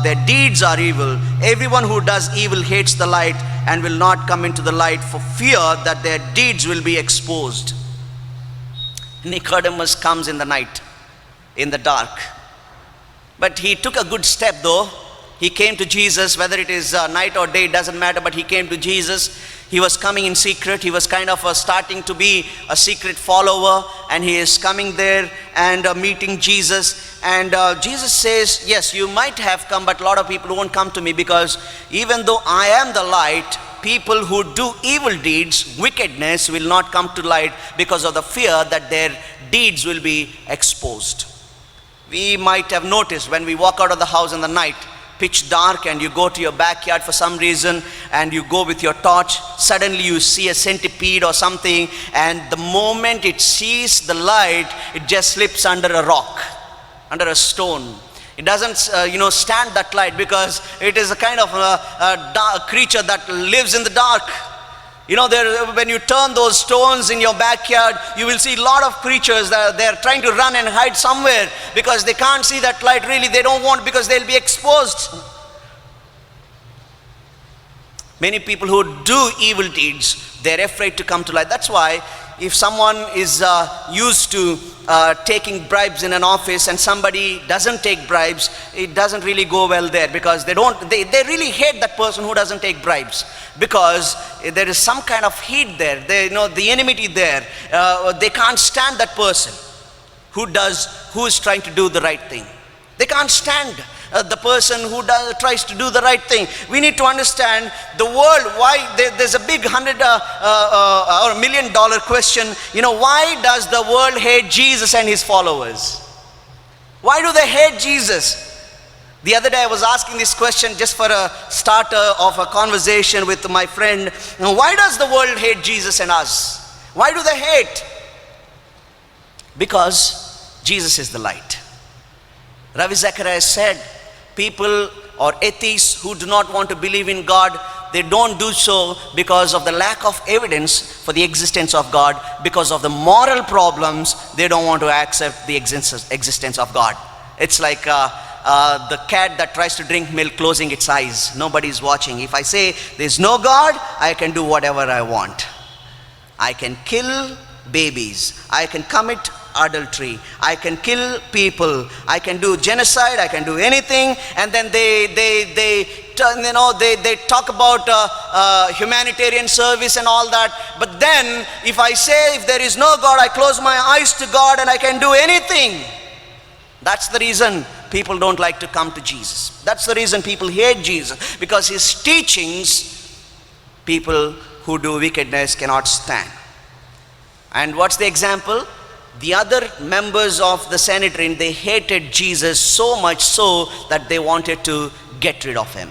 their deeds are evil. Everyone who does evil hates the light and will not come into the light for fear that their deeds will be exposed. Nicodemus comes in the night, in the dark. But he took a good step though. He came to Jesus, whether it is night or day, doesn't matter, but he came to Jesus. He was coming in secret. He was kind of starting to be a secret follower, and he is coming there and meeting Jesus. And Jesus says, yes, you might have come, but a lot of people won't come to me because even though I am the light, people who do evil deeds, wickedness, will not come to light because of the fear that their deeds will be exposed. We might have noticed when we walk out of the house in the night, pitch dark, and you go to your backyard for some reason and you go with your torch, suddenly you see a centipede or something, and the moment it sees the light, it just slips under a rock, under a stone. It doesn't stand that light because it is a kind of a dark creature that lives in the dark. When you turn those stones in your backyard, you will see a lot of creatures that they're trying to run and hide somewhere because they can't see that light. Really, they don't want, because they'll be exposed. Many people who do evil deeds, they're afraid to come to light. That's why if someone is used to taking bribes in an office and somebody doesn't take bribes, it doesn't really go well there, because they really hate that person who doesn't take bribes, because there is some kind of heat there. They know the enmity there. They can't stand that person who is trying to do the right thing. They can't stand the person who tries to do the right thing. We need to understand the world. Why there's a big $100 or $1 million question. Why does the world hate Jesus and his followers? Why do they hate Jesus? The other day I was asking this question just for a starter of a conversation with my friend. Why does the world hate Jesus and us? Why do they hate? Because Jesus is the light. Ravi Zacharias said, people or atheists who do not want to believe in God, they don't do so because of the lack of evidence for the existence of God. Because of the moral problems, they don't want to accept the existence of God. It's like the cat that tries to drink milk closing its eyes. Nobody's watching. If I say there's no God, I can do whatever I want. I can kill babies. I can commit adultery. I can kill people. I can do genocide. I can do anything. And then they talk about humanitarian service and all that. But then if I say if there is no God, I close my eyes to God and I can do anything. That's the reason people don't like to come to Jesus. That's the reason people hate Jesus, because his teachings, people who do wickedness cannot stand. And what's the example? The other members of the Sanhedrin, they hated Jesus so much so that they wanted to get rid of him.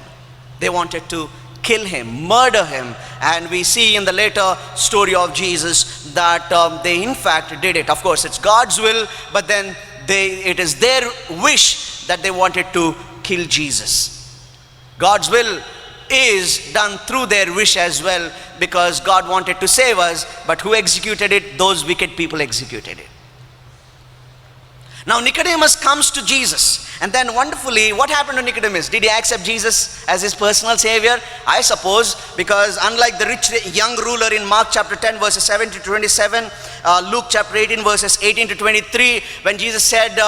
They wanted to kill him, murder him. And we see in the later story of Jesus that they in fact did it. Of course, it's God's will, but then it is their wish that they wanted to kill Jesus. God's will is done through their wish as well, because God wanted to save us, but who executed it? Those wicked people executed it. Now Nicodemus comes to Jesus, and then wonderfully, what happened to Nicodemus? Did he accept Jesus as his personal savior? I suppose, because unlike the rich young ruler in Mark chapter 10 verses 7 to 27, Luke chapter 18 verses 18 to 23, when Jesus said,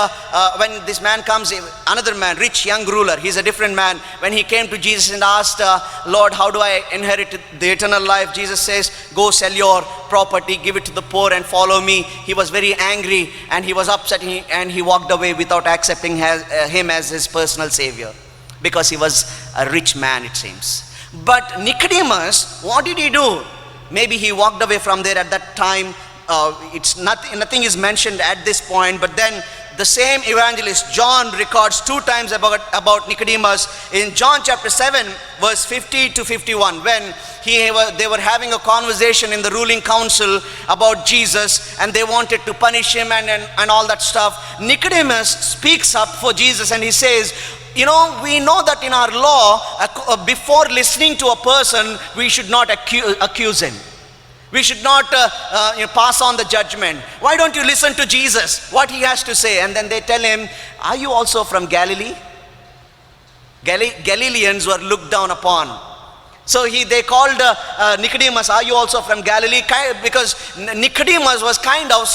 when this man comes, another man, rich young ruler, he's a different man, when he came to Jesus and asked, Lord, how do I inherit the eternal life? Jesus says, go sell your property, give it to the poor and follow me. He was very angry and he was upset, and he walked away without accepting him as his personal savior, because he was a rich man, it seems. But Nicodemus, what did he do? Maybe he walked away from there at that time. Nothing is mentioned at this point, but then the same evangelist John records 2 times about Nicodemus in John chapter 7 verse 50 to 51, when they were having a conversation in the ruling council about Jesus, and they wanted to punish him and all that stuff. Nicodemus speaks up for Jesus and he says, we know that in our law, before listening to a person, we should not accuse him. We should not pass on the judgment. Why don't you listen to Jesus, what he has to say? And then they tell him, are you also from Galilee? Galileans were looked down upon. So they called Nicodemus, are you also from Galilee? Because Nicodemus was kind of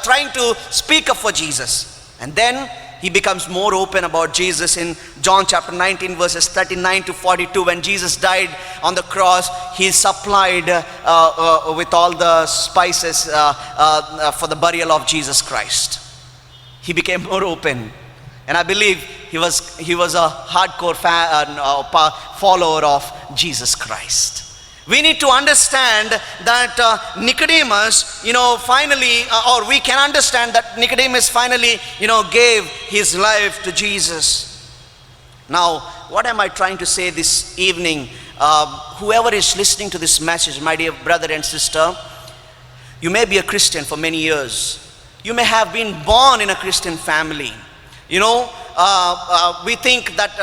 trying to speak up for Jesus. And then he becomes more open about Jesus in John chapter 19 verses 39 to 42. When Jesus died on the cross, he supplied with all the spices for the burial of Jesus Christ. He became more open, and I believe he was a hardcore follower of Jesus Christ. We need to understand that Nicodemus, finally, or we can understand that Nicodemus finally, gave his life to Jesus. Now, what am I trying to say this evening? Whoever is listening to this message, my dear brother and sister, you may be a Christian for many years. You may have been born in a Christian family. We think that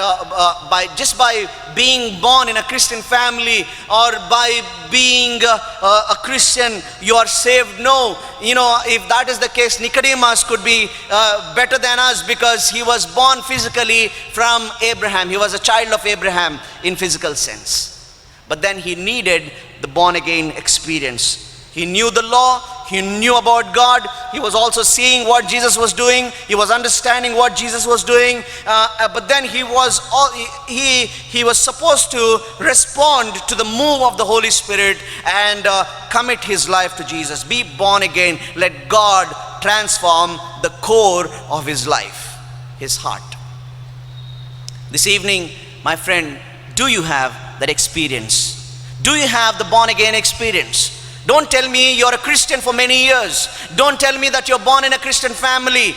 by being born in a Christian family, or by being a Christian, you are saved. No, if that is the case, Nicodemus could be better than us, because he was born physically from Abraham. He was a child of Abraham in physical sense. but then he needed the born again experience. He knew the law, he knew about God, he was also seeing what Jesus was doing, he was understanding what Jesus was doing, but then he was supposed to respond to the move of the Holy Spirit and commit his life to Jesus. Be born again, let God transform the core of his life, his heart. This evening, my friend, do you have that experience? Do you have the born again experience? Don't tell me you're a Christian for many years. Don't tell me that you're born in a Christian family.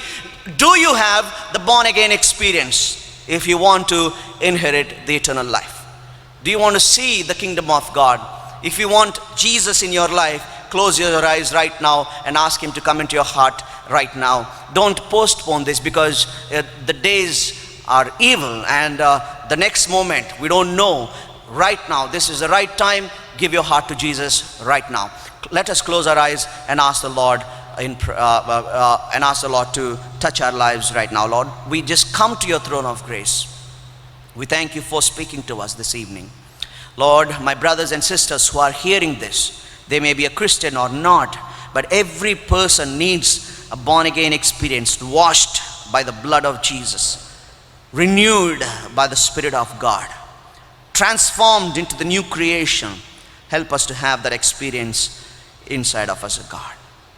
Do you have the born again experience if you want to inherit the eternal life? Do you want to see the kingdom of God? If you want Jesus in your life, close your eyes right now and ask him to come into your heart right now. Don't postpone this, because the days are evil and the next moment we don't know. Right now, this is the right time. Give your heart to Jesus right now. Let us close our eyes and ask the Lord to touch our lives right now. Lord, we just come to your throne of grace. We thank you for speaking to us this evening. Lord, my brothers and sisters who are hearing this, they may be a Christian or not, but every person needs a born again experience, washed by the blood of Jesus, renewed by the Spirit of God, transformed into the new creation. Help us to have that experience inside of us, God.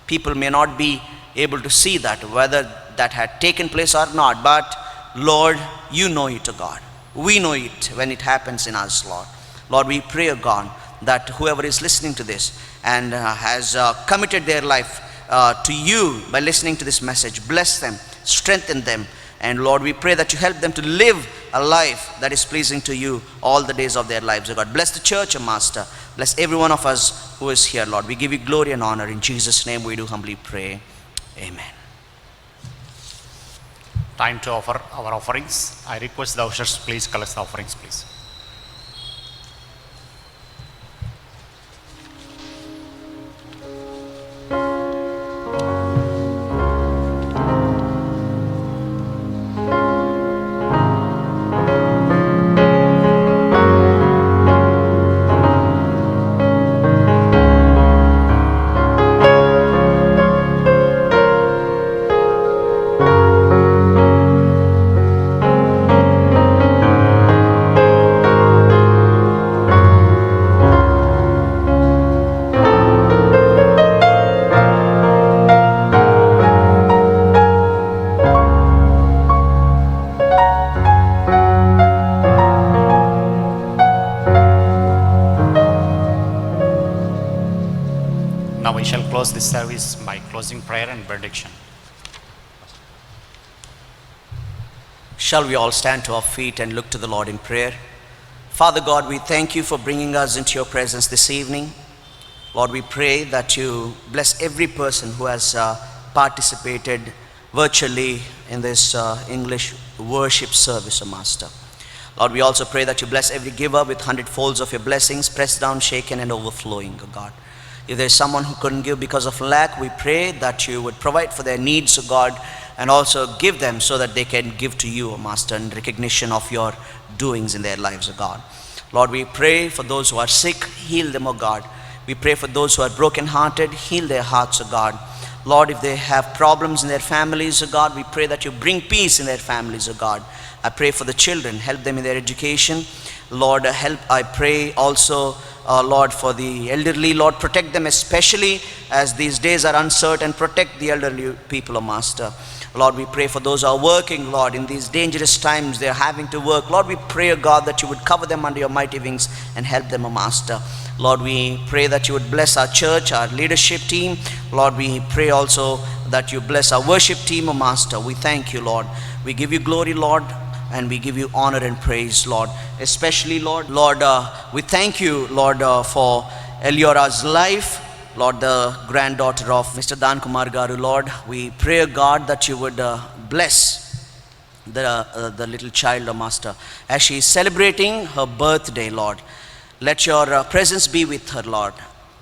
People may not be able to see that, whether that had taken place or not, but Lord, you know it, God. We know it when it happens in us, Lord. Lord, we pray, God, that whoever is listening to this and has committed their life to you by listening to this message, bless them, strengthen them, and Lord, we pray that you help them to live a life that is pleasing to you all the days of their lives, O God. Bless the church, O Master. Bless every one of us who is here, Lord. We give you glory and honor. In Jesus' name we do humbly pray. Amen. Time to offer our offerings. I request the ushers, please collect the offerings, please. Now we shall close this service by closing prayer and benediction. Shall we all stand to our feet and look to the Lord in prayer? Father God, we thank you for bringing us into your presence this evening. Lord, we pray that you bless every person who has participated virtually in this English worship service, O Master. Lord, we also pray that you bless every giver with 100-folds of your blessings, pressed down, shaken, and overflowing, O God. If there is someone who couldn't give because of lack, we pray that you would provide for their needs, O God, and also give them so that they can give to you, O Master, in recognition of your doings in their lives, O God. Lord, we pray for those who are sick, heal them, O God. We pray for those who are brokenhearted, heal their hearts, O God. Lord, if they have problems in their families, O God, we pray that you bring peace in their families, O God. I pray for the children, help them in their education. Lord, I pray also, Lord, for the elderly. Lord, protect them especially as these days are uncertain. Protect the elderly people, O Master. Lord, we pray for those who are working, Lord, in these dangerous times they are having to work. Lord, we pray, O God, that you would cover them under your mighty wings and help them, O Master. Lord, we pray that you would bless our church, our leadership team. Lord, we pray also that you bless our worship team, O Master. We thank you, Lord. We give you glory, Lord, and we give you honor and praise, Lord. Especially, Lord, we thank you, Lord, for Eliora's life. Lord, the granddaughter of Mr. Dan Kumar Garu, Lord, we pray, God, that you would bless the little child, O Master, as she is celebrating her birthday, Lord. Let your presence be with her, Lord.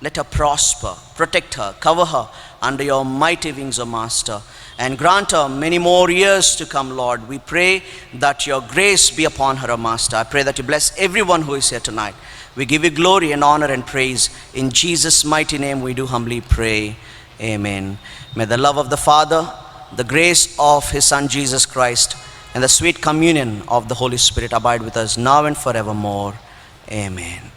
Let her prosper, protect her, cover her under your mighty wings, O Master, and grant her many more years to come, Lord. We pray that your grace be upon her, O Master. I pray that you bless everyone who is here tonight. We give you glory and honor and praise. In Jesus' mighty name we do humbly pray. Amen. May the love of the Father, the grace of His Son Jesus Christ, and the sweet communion of the Holy Spirit abide with us now and forevermore. Amen.